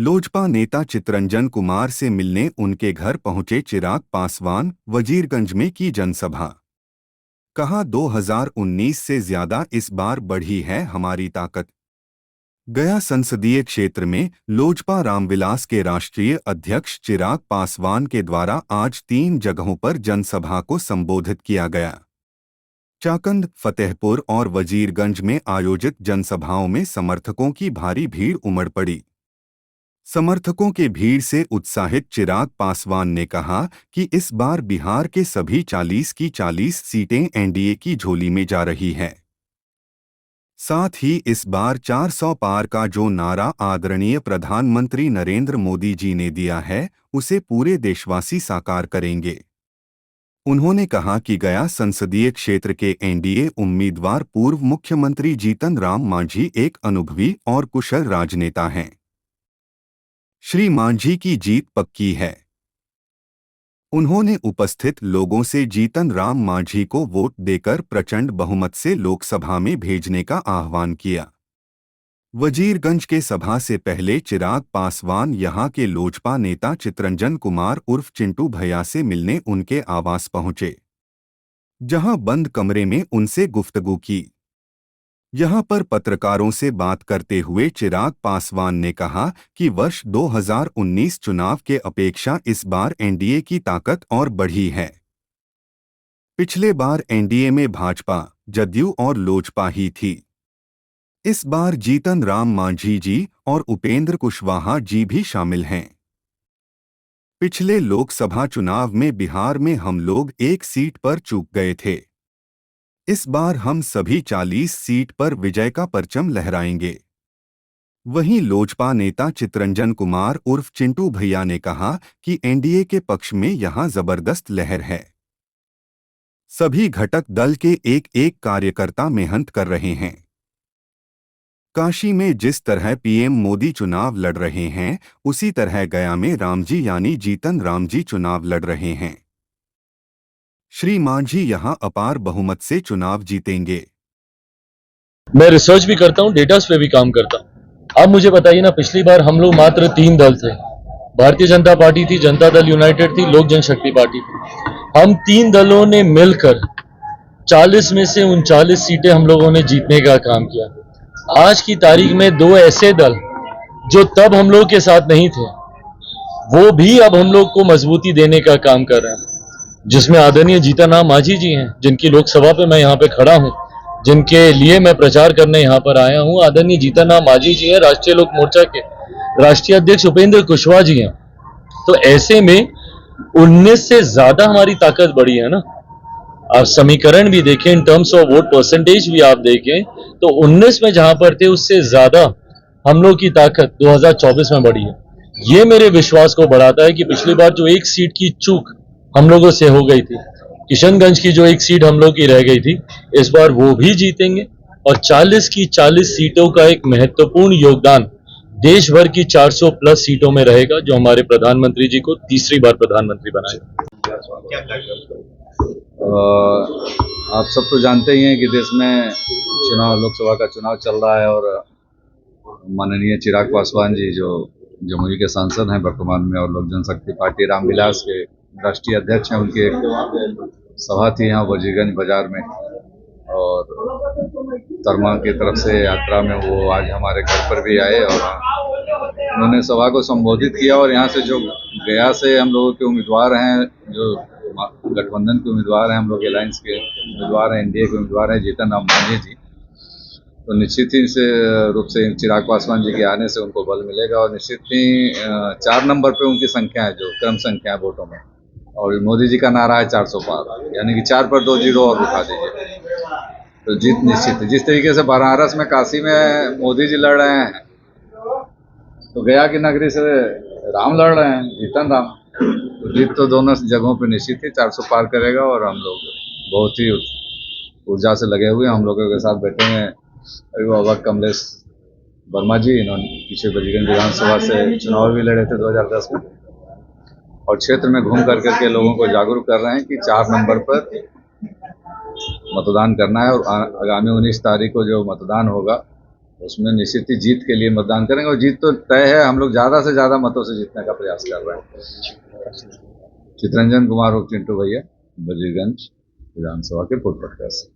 लोजपा नेता चितरंजन कुमार से मिलने उनके घर पहुंचे चिराग पासवान। वजीरगंज में की जनसभा। कहा 2019 से ज्यादा इस बार बढ़ी है हमारी ताकत। गया संसदीय क्षेत्र में लोजपा रामविलास के राष्ट्रीय अध्यक्ष चिराग पासवान के द्वारा आज 3 जगहों पर जनसभा को संबोधित किया गया। चाकंद, फतेहपुर और वजीरगंज में आयोजित जनसभाओं में समर्थकों की भारी भीड़ उमड़ पड़ी। समर्थकों के भीड़ से उत्साहित चिराग पासवान ने कहा कि इस बार बिहार के सभी 40 की 40 सीटें एनडीए की झोली में जा रही हैं। साथ ही इस बार 400 पार का जो नारा आदरणीय प्रधानमंत्री नरेंद्र मोदी जी ने दिया है, उसे पूरे देशवासी साकार करेंगे। उन्होंने कहा कि गया संसदीय क्षेत्र के एनडीए उम्मीदवार पूर्व मुख्यमंत्री जीतन राम मांझी एक अनुभवी और कुशल राजनेता हैं। श्री मांझी की जीत पक्की है। उन्होंने उपस्थित लोगों से जीतन राम मांझी को वोट देकर प्रचंड बहुमत से लोकसभा में भेजने का आह्वान किया। वजीरगंज के सभा से पहले चिराग पासवान यहां के लोजपा नेता चितरंजन कुमार उर्फ चिंटू भैया से मिलने उनके आवास पहुंचे, जहां बंद कमरे में उनसे गुफ्तगू की। यहां पर पत्रकारों से बात करते हुए चिराग पासवान ने कहा कि वर्ष 2019 चुनाव के अपेक्षा इस बार एनडीए की ताकत और बढ़ी है। पिछले बार एनडीए में भाजपा, जदयू और लोजपा ही थी। इस बार जीतन राम मांझी जी और उपेंद्र कुशवाहा जी भी शामिल हैं। पिछले लोकसभा चुनाव में बिहार में हम लोग एक सीट पर चूक गए थे। इस बार हम सभी 40 सीट पर विजय का परचम लहराएंगे। वहीं लोजपा नेता चितरंजन कुमार उर्फ चिंटू भैया ने कहा कि एनडीए के पक्ष में यहां जबरदस्त लहर है। सभी घटक दल के एक-एक कार्यकर्ता मेहनत कर रहे हैं। काशी में जिस तरह पीएम मोदी चुनाव लड़ रहे हैं, उसी तरह गया में रामजी यानी जीतन रामजी चुनाव लड़ रहे हैं। श्री मांझी यहां अपार बहुमत से चुनाव जीतेंगे। मैं रिसर्च भी करता हूं, डेटास पे भी काम करता हूं। अब मुझे बताइए ना, पिछली बार हम लोग मात्र 3 दल थे। भारतीय जनता पार्टी थी, जनता दल यूनाइटेड थी, लोक जनशक्ति पार्टी थी। हम 3 दलों ने मिलकर 40 में से 39 सीटें हम लोगों ने जीतने का काम किया। आज की तारीख में 2 ऐसे दल जो तब हम लोग के साथ नहीं थे, वो भी अब हम लोग को मजबूती देने का काम कर रहे हैं, जिसमें आदरणीय जीतन राम मांझी जी हैं, जिनकी लोकसभा पे मैं यहाँ पे खड़ा हूँ, जिनके लिए मैं प्रचार करने यहाँ पर आया हूँ। आदरणीय जीतन राम मांझी जी हैं, राष्ट्रीय लोक मोर्चा के राष्ट्रीय अध्यक्ष उपेंद्र कुशवाहा जी हैं। तो ऐसे में 19 से ज्यादा हमारी ताकत बढ़ी है ना। आप समीकरण भी देखें, in terms of vote percentage भी आप देखें, तो 19 में जहां पर थे उससे ज्यादा हम लोग की ताकत 2024 में बढ़ी है। ये मेरे विश्वास को बढ़ाता है कि पिछली बार जो एक सीट की चूक हम लोगों से हो गई थी, किशनगंज की जो एक सीट हम लोग की रह गई थी, इस बार वो भी जीतेंगे और 40 की 40 सीटों का एक महत्वपूर्ण योगदान देश भर की 400 प्लस सीटों में रहेगा, जो हमारे प्रधानमंत्री जी को तीसरी बार प्रधानमंत्री बनाएगा। आप सब तो जानते ही हैं कि देश में लोकसभा का चुनाव चल रहा है और माननीय चिराग पासवान जी जो जमुई के सांसद हैं वर्तमान में और लोक जनशक्ति पार्टी रामविलास के राष्ट्रीय अध्यक्ष हैं, उनकी एक सभा थी यहाँ वजीरगंज बाजार में और तरमा की तरफ से यात्रा में वो आज हमारे घर पर भी आए और उन्होंने सभा को संबोधित किया। और यहाँ से जो गया से हम लोगों के उम्मीदवार हैं, जो गठबंधन के उम्मीदवार हैं, हम लोग अलायंस के उम्मीदवार हैं, एनडीए के उम्मीदवार हैं जीतन राम मांझी जी, तो निश्चित ही से रूप से चिराग पासवान जी के आने से उनको बल मिलेगा और निश्चित ही 4 नंबर पे उनकी संख्या है, जो क्रम संख्या है वोटों में। और मोदी जी का नारा है 400 पार, यानी कि 4 पर 2 जीरो और उठा दीजिए, तो जीत निश्चित है। जिस तरीके से बनारस में, काशी में मोदी जी लड़ रहे हैं, तो गया की नगरी से राम लड़ रहे हैं, जीतन राम, तो जीत तो दोनों जगहों पे निश्चित ही 400 पार करेगा। और हम लोग बहुत ही ऊर्जा से लगे हुए हैं। हम लोगों के साथ बैठे हैं अभिभावक कमलेश वर्मा जी, इन्होंने पीछे वजीरगंज विधानसभा से चुनाव भी लड़े थे 2010 में और क्षेत्र में घूम करके लोगों को जागरूक कर रहे हैं कि 4 नंबर पर मतदान करना है और आगामी 19 तारीख को जो मतदान होगा उसमें निश्चित ही जीत के लिए मतदान करेंगे और जीत तो तय है। हम लोग ज़्यादा से ज़्यादा मतों से जीतने का प्रयास कर रहे हैं। चितरंजन कुमार और चिंटू भैया, वजीरगंज विधानसभा के पूर्व प्रत्याशी।